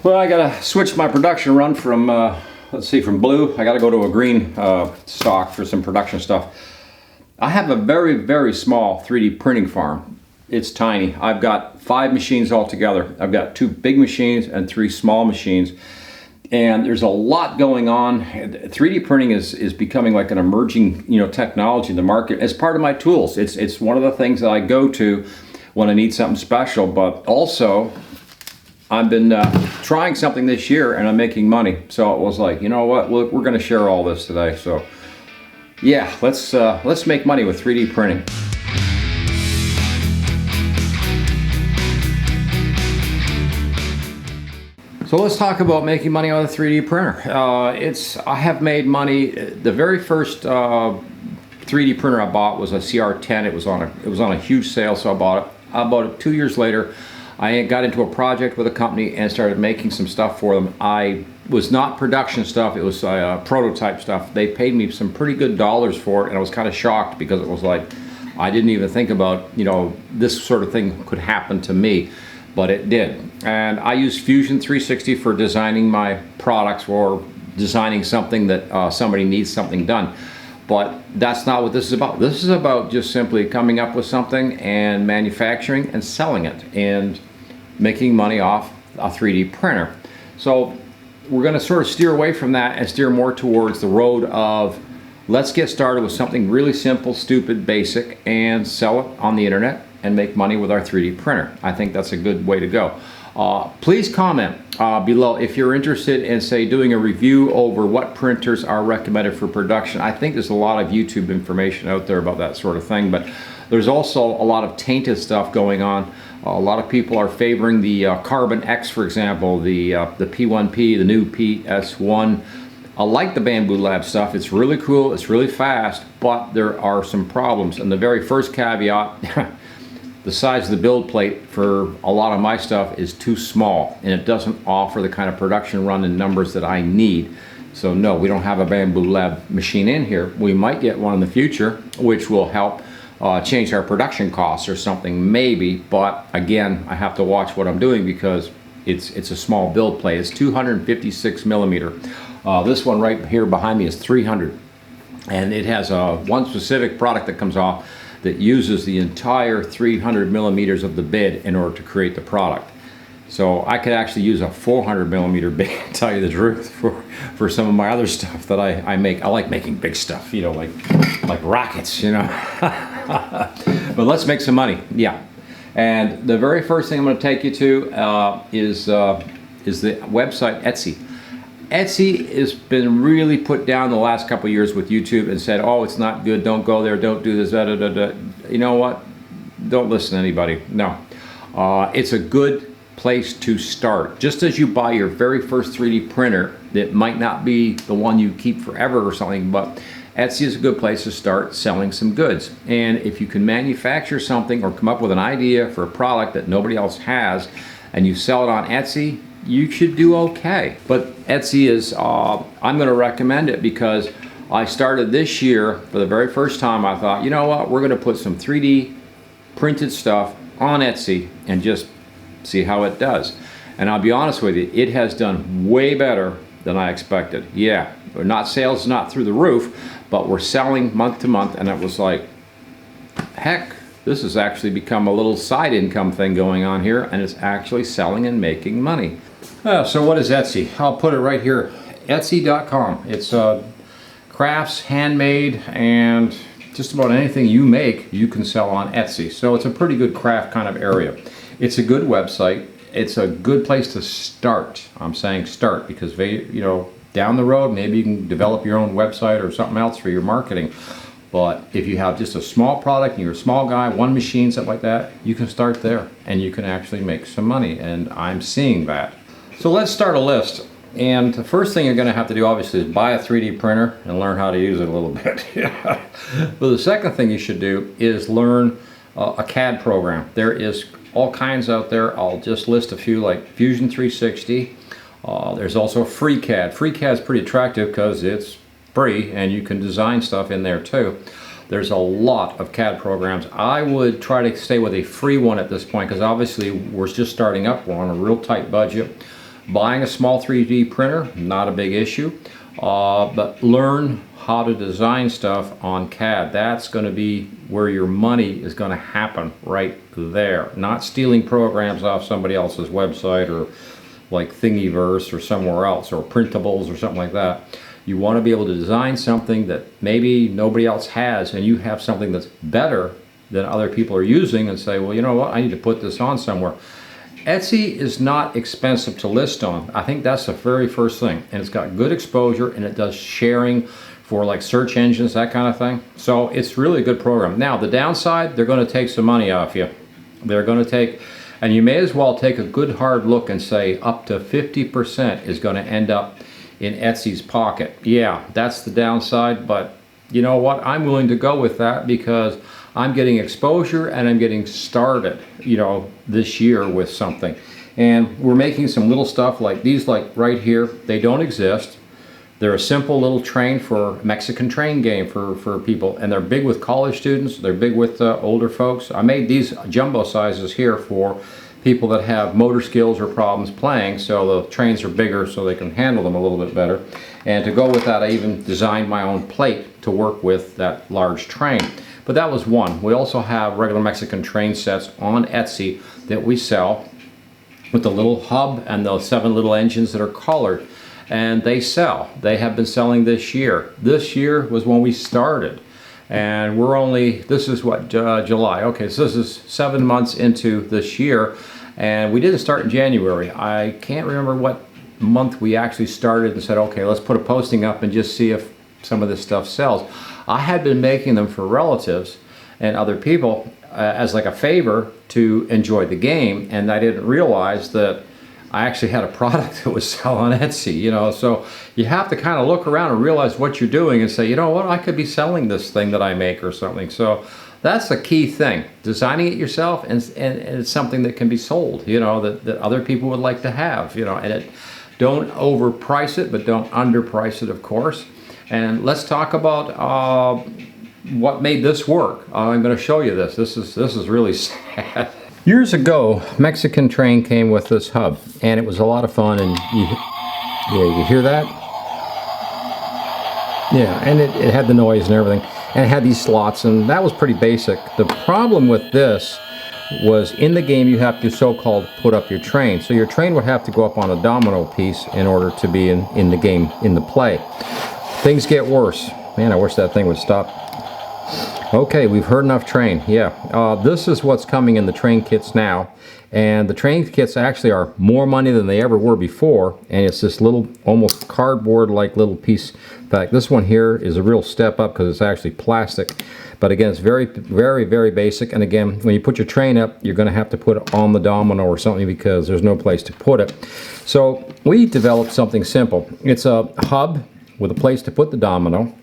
Well, I gotta switch my production run from, let's see, from blue. I gotta go to a green stock for some production stuff. I have a very, very small 3D printing farm. It's tiny. I've got 5 machines altogether. I've got 2 big machines and 3 small machines. And there's a lot going on. 3D printing is becoming like an emerging, technology in the market as part of my tools. It's one of the things that I go to when I need something special, but also I've been trying something this year and I'm making money. So it was like, you know what, we're going to share all this today. So yeah, let's make money with 3D printing. So let's talk about making money on a 3D printer. I have made money. The very first 3D printer I bought was a CR10. It was on a huge sale, so I bought it. I bought it 2 years later. I got into a project with a company and started making some stuff for them. I was not production stuff, it was prototype stuff. They paid me some pretty good dollars for it, and I was kind of shocked because it was like, I didn't even think about, this sort of thing could happen to me, but it did. And I use Fusion 360 for designing my products or designing something that somebody needs something done. But that's not what this is about. This is about just simply coming up with something and manufacturing and selling it and making money off a 3D printer. So we're going to sort of steer away from that and steer more towards the road of let's get started with something really simple, stupid, basic, and sell it on the internet and make money with our 3D printer. I think that's a good way to go. Please comment below if you're interested in, say, doing a review over what printers are recommended for production. I think there's a lot of YouTube information out there about that sort of thing, but there's also a lot of tainted stuff going on. A lot of people are favoring the Carbon X, for example, the P1P, the new PS1. I like the Bamboo Lab stuff. It's really cool, it's really fast, but there are some problems. And the very first caveat, the size of the build plate for a lot of my stuff is too small, and it doesn't offer the kind of production run and numbers that I need. So no, we don't have a Bamboo Lab machine in here. We might get one in the future, which will help change our production costs or something maybe, but again, I have to watch what I'm doing because it's a small build plate. It's 256 millimeter. This one right here behind me is 300, and it has one specific product that comes off that uses the entire 300 millimeters of the bed in order to create the product. So I could actually use a 400 millimeter bed, to tell you the truth, for some of my other stuff that I make. I like making big stuff, like rockets, But let's make some money, yeah. And the very first thing I'm going to take you to is the website Etsy. Etsy has been really put down the last couple of years with YouTube and said, oh, it's not good, don't go there, don't do this, da, da, da, da. You know what? Don't listen to anybody, no. It's a good place to start. Just as you buy your very first 3D printer, that might not be the one you keep forever or something, but Etsy is a good place to start selling some goods. And if you can manufacture something or come up with an idea for a product that nobody else has, and you sell it on Etsy, you should do okay. But Etsy is, I'm going to recommend it because I started this year for the very first time. I thought, you know what, we're going to put some 3D printed stuff on Etsy and just see how it does. And I'll be honest with you, it has done way better than I expected. Yeah, sales is not through the roof, but we're selling month to month, and it was like, heck, this has actually become a little side income thing going on here, and it's actually selling and making money. So what is Etsy? I'll put it right here, Etsy.com. It's crafts, handmade, and just about anything you make, you can sell on Etsy. So it's a pretty good craft kind of area. It's a good website. It's a good place to start. I'm saying start because, down the road, maybe you can develop your own website or something else for your marketing. But if you have just a small product and you're a small guy, one machine, something like that, you can start there and you can actually make some money, and I'm seeing that. So let's start a list. And the first thing you're going to have to do, obviously, is buy a 3D printer and learn how to use it a little bit. But the second thing you should do is learn a CAD program. There is all kinds out there. I'll just list a few, like Fusion 360. There's also FreeCAD. FreeCAD is pretty attractive because it's free and you can design stuff in there too. There's a lot of CAD programs. I would try to stay with a free one at this point because obviously we're just starting up. We're on a real tight budget. Buying a small 3D printer, not a big issue, but learn how to design stuff on CAD. That's going to be where your money is going to happen, right there. Not stealing programs off somebody else's website or like Thingiverse or somewhere else, or printables or something like that. You want to be able to design something that maybe nobody else has, and you have something that's better than other people are using, and say, well, you know what, I need to put this on somewhere. Etsy is not expensive to list on. I think that's the very first thing, and it's got good exposure, and it does sharing for like search engines, that kind of thing. So it's really a good program. Now the downside, they're going to take some money off you. They're going to take, and you may as well take a good hard look and say up to 50% is going to end up in Etsy's pocket. Yeah, that's the downside, but you know what? I'm willing to go with that because I'm getting exposure and I'm getting started, you know, this year with something. And we're making some little stuff like these, like right here. They don't exist. They're a simple little train for Mexican train game for people, and they're big with college students. They're big with older folks. I made these jumbo sizes here for people that have motor skills or problems playing, so the trains are bigger so they can handle them a little bit better. And to go with that, I even designed my own plate to work with that large train. But that was one. We also have regular Mexican train sets on Etsy that we sell with the little hub and the 7 little engines that are colored. And they sell. They have been selling this year. This year was when we started. And we're only, this is what, July. Okay, so this is 7 months into this year. And we didn't start in January. I can't remember what month we actually started and said, okay, let's put a posting up and just see if some of this stuff sells. I had been making them for relatives and other people as like a favor to enjoy the game, and I didn't realize that I actually had a product that was selling on Etsy, you know. So you have to kind of look around and realize what you're doing and say, you know what, I could be selling this thing that I make or something. So that's the key thing, designing it yourself, and it's something that can be sold, you know, that other people would like to have, you know. And don't overprice it, but don't underprice it, of course. And let's talk about what made this work. I'm going to show you this. This is really sad. Years ago, Mexican train came with this hub, and it was a lot of fun. And you hear that? Yeah, and it had the noise and everything, and it had these slots, and that was pretty basic. The problem with this was in the game you have to so-called put up your train. So your train would have to go up on a domino piece in order to be in the game, in the play. Things get worse. Man, I wish that thing would stop. Okay, we've heard enough train. Yeah, this is what's coming in the train kits now. And the train kits actually are more money than they ever were before. And it's this little, almost cardboard-like little piece. In fact, this one here is a real step up because it's actually plastic. But again, it's very, very, very basic. And again, when you put your train up, you're going to have to put it on the domino or something because there's no place to put it. So we developed something simple. It's a hub with a place to put the domino,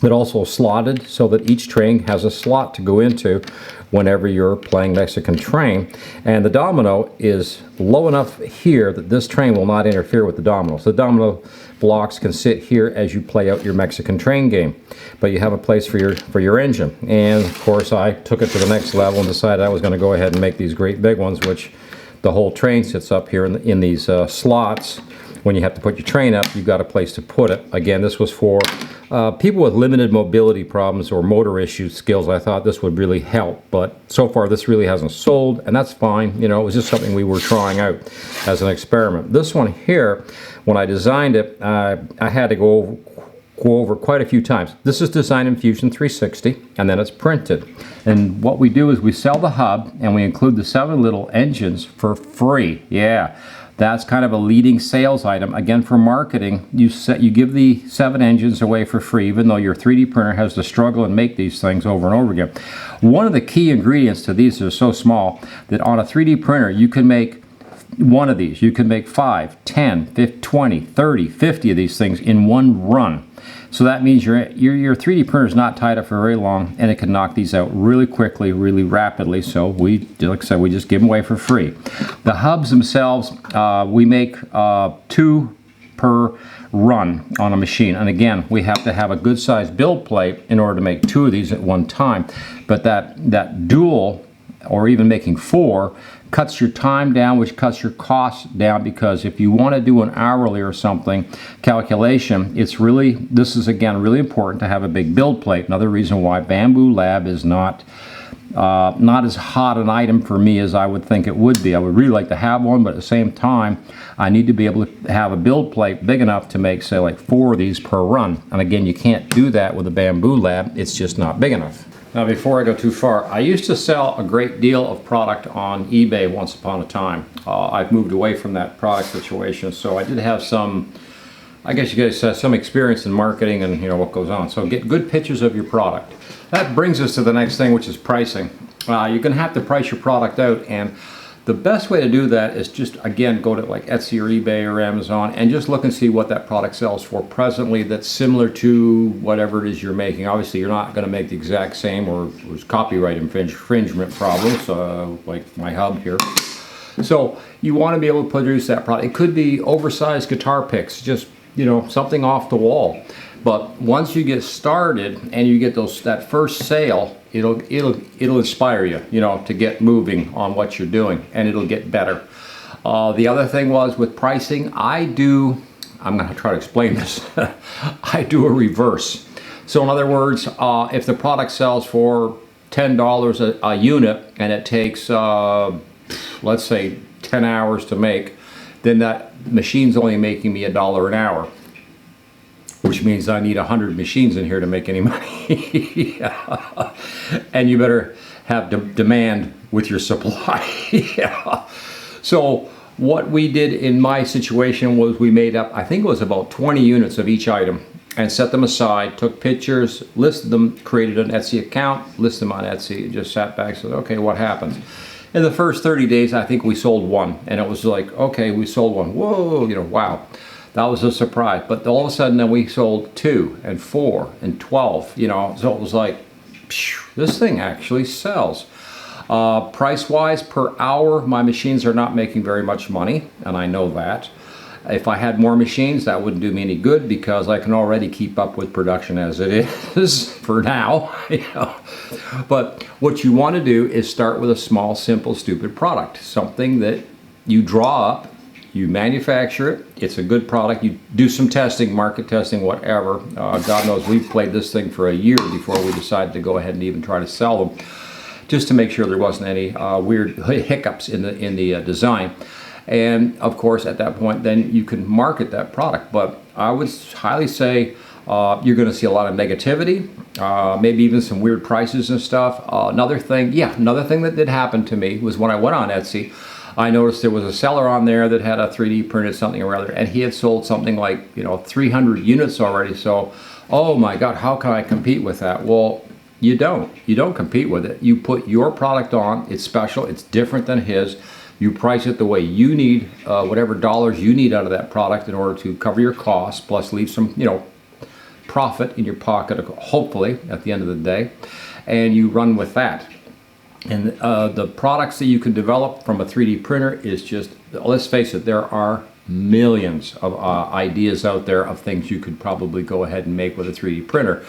but also slotted so that each train has a slot to go into whenever you're playing Mexican train. And the domino is low enough here that this train will not interfere with the dominoes. The domino blocks can sit here as you play out your Mexican train game, but you have a place for your engine. And of course, I took it to the next level and decided I was going to go ahead and make these great big ones, which the whole train sits up here in these slots. When you have to put your train up, you've got a place to put it. Again, this was for people with limited mobility problems or motor issue skills. I thought this would really help, but so far this really hasn't sold, and that's fine. You know, it was just something we were trying out as an experiment. This one here, when I designed it, I had to go over quite a few times. This is designed in Fusion 360, and then it's printed. And what we do is we sell the hub, and we include the 7 little engines for free. Yeah. That's kind of a leading sales item. Again, for marketing, you give the 7 engines away for free, even though your 3D printer has to struggle and make these things over and over again. One of the key ingredients to these are so small that on a 3D printer, you can make one of these. You can make 5, 10, 15, 20, 30, 50 of these things in one run. So that means your 3D printer is not tied up for very long, and it can knock these out really quickly, really rapidly. So we, like I said, we just give them away for free. The hubs themselves, we make 2 per run on a machine. And again, we have to have a good sized build plate in order to make 2 of these at one time. But that dual, or even making 4, cuts your time down, which cuts your costs down, because if you want to do an hourly or something calculation, this is again really important to have a big build plate. Another reason why Bamboo Lab is not as hot an item for me as I would think it would be. I would really like to have one, but at the same time, I need to be able to have a build plate big enough to make, say, like 4 of these per run. And again, you can't do that with a Bamboo Lab. It's just not big enough. Now, before I go too far, I used to sell a great deal of product on eBay once upon a time. I've moved away from that product situation, so I did have some, I guess you guys have some experience in marketing and what goes on. So get good pictures of your product. That brings us to the next thing, which is pricing. You're going to have to price your product out, and the best way to do that is just, again, go to like Etsy or eBay or Amazon and just look and see what that product sells for presently that's similar to whatever it is you're making. Obviously, you're not going to make the exact same, or there's copyright infringement problems, like my hub here. So you want to be able to produce that product. It could be oversized guitar picks, just something off the wall. But once you get started and you get that first sale, it'll inspire you, to get moving on what you're doing, and it'll get better. The other thing was with pricing, I'm going to try to explain this. I do a reverse. So in other words, if the product sells for $10 a unit and it takes, let's say 10 hours to make, then that machine's only making me $1 an hour, which means I need 100 machines in here to make any money. And you better have demand with your supply. Yeah. So what we did in my situation was we made up, I think it was about 20 units of each item, and set them aside, took pictures, listed them, created an Etsy account, listed them on Etsy, just sat back and said, okay, what happens? In the first 30 days, I think we sold 1, and it was like, okay, we sold 1. Whoa, wow. That was a surprise. But all of a sudden, then we sold 2 and 4 and 12, so it was like, phew, this thing actually sells. Price-wise, per hour, my machines are not making very much money, and I know that. If I had more machines, that wouldn't do me any good, because I can already keep up with production as it is for now. But what you want to do is start with a small, simple, stupid product, something that you draw up, you manufacture it, it's a good product, you do some testing, market testing, whatever. God knows we've played this thing for a year before we decided to go ahead and even try to sell them, just to make sure there wasn't any weird hiccups in the design. And of course, at that point, then you can market that product. But I would highly say you're going to see a lot of negativity, maybe even some weird prices and stuff. Another thing that did happen to me was when I went on Etsy, I noticed there was a seller on there that had a 3D printed something or other, and he had sold something like 300 units already. So, oh my God, how can I compete with that? Well, you don't compete with it. You put your product on, it's special, it's different than his. You price it the way you need, whatever dollars you need out of that product in order to cover your costs, plus leave some, profit in your pocket, hopefully, at the end of the day, and you run with that. And the products that you can develop from a 3D printer is just, let's face it, there are millions of ideas out there of things you could probably go ahead and make with a 3D printer.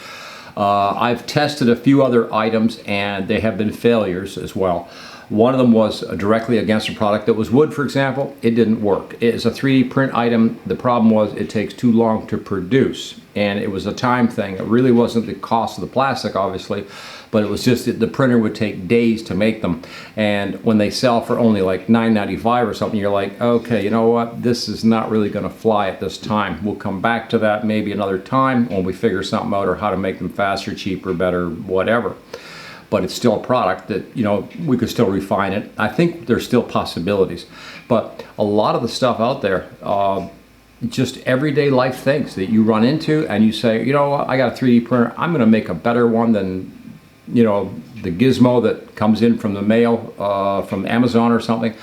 I've tested a few other items, and they have been failures as well. One of them was directly against a product that was wood, for example. It didn't work. It's a 3D print item. The problem was it takes too long to produce, and it was a time thing. It really wasn't the cost of the plastic, obviously, but it was just that the printer would take days to make them. And when they sell for only like $9.95 or something, you're like, okay, you know what? This is not really going to fly at this time. We'll come back to that maybe another time when we figure something out, or how to make them faster, cheaper, better, whatever. But it's still a product that, we could still refine it. I think there's still possibilities. But a lot of the stuff out there, just everyday life things that you run into, and you say, you know what, I got a 3D printer, I'm going to make a better one than, the gizmo that comes in from the mail, from Amazon or something.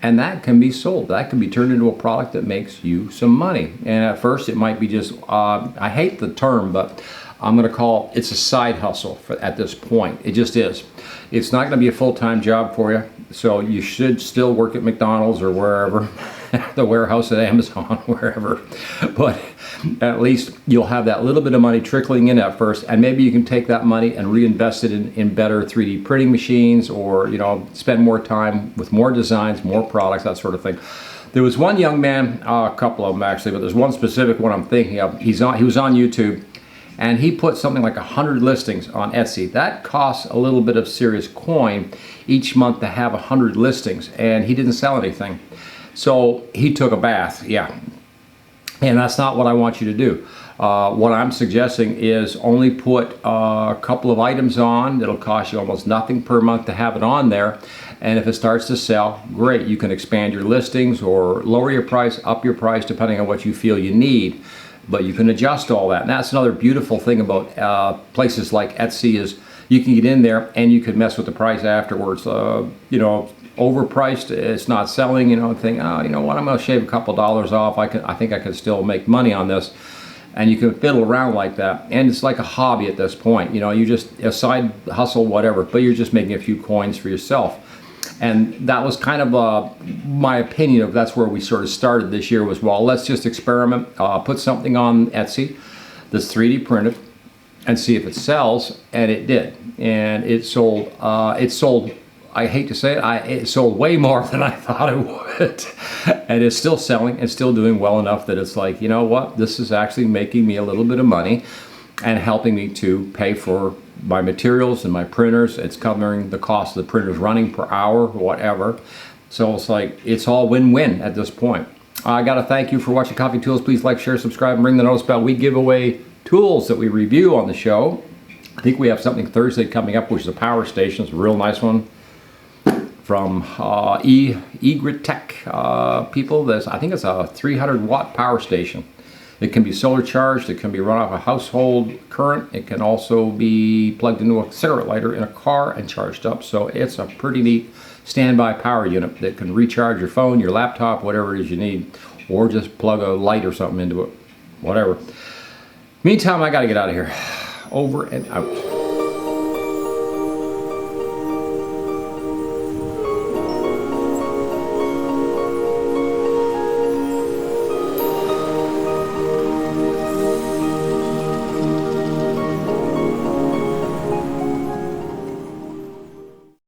And that can be sold. That can be turned into a product that makes you some money. And at first it might be just, I hate the term, but I'm going to call it's a side hustle at this point. It just is. It's not going to be a full-time job for you, so you should still work at McDonald's or wherever. the warehouse at Amazon, wherever. But at least you'll have that little bit of money trickling in at first, and maybe you can take that money and reinvest it in better 3D printing machines, or spend more time with more designs, more products, that sort of thing. There was one young man, a couple of them actually, but there's one specific one I'm thinking of. He was on YouTube, and he put something like 100 listings on Etsy. That costs a little bit of serious coin each month to have 100 listings, and he didn't sell anything. So he took a bath, yeah. And that's not what I want you to do. What I'm suggesting is only put a couple of items on. It'll cost you almost nothing per month to have it on there. And if it starts to sell, great. You can expand your listings or lower your price, up your price, depending on what you feel you need. But you can adjust all that. And that's another beautiful thing about places like Etsy is you can get in there and you can mess with the price afterwards. Overpriced, it's not selling, think, oh, you know what, I'm going to shave a couple dollars off. I think I can still make money on this. And you can fiddle around like that. And it's like a hobby at this point. You just, a side hustle, whatever, but you're just making a few coins for yourself. And that was kind of my opinion of that's where we sort of started this year was, well, let's just experiment, put something on Etsy that's 3D printed and see if it sells. And it did. And it sold, I hate to say it, it sold way more than I thought it would. And it's still selling. It's still doing well enough that it's like, you know what, this is actually making me a little bit of money and helping me to pay for my materials and my printers. It's covering the cost of the printers running per hour, whatever. So it's like, it's all win-win at this point. I got to thank you for watching Coffee Tools. Please like, share, subscribe, and ring the notice bell. We give away tools that we review on the show. I think we have something Thursday coming up, which is a power station. It's a real nice one from Egritech people. I think it's a 300-watt power station. It can be solar charged. It can be run off a household current. It can also be plugged into a cigarette lighter in a car and charged up. So it's a pretty neat standby power unit that can recharge your phone, your laptop, whatever it is you need, or just plug a light or something into it, whatever. Meantime, I got to get out of here. Over and out.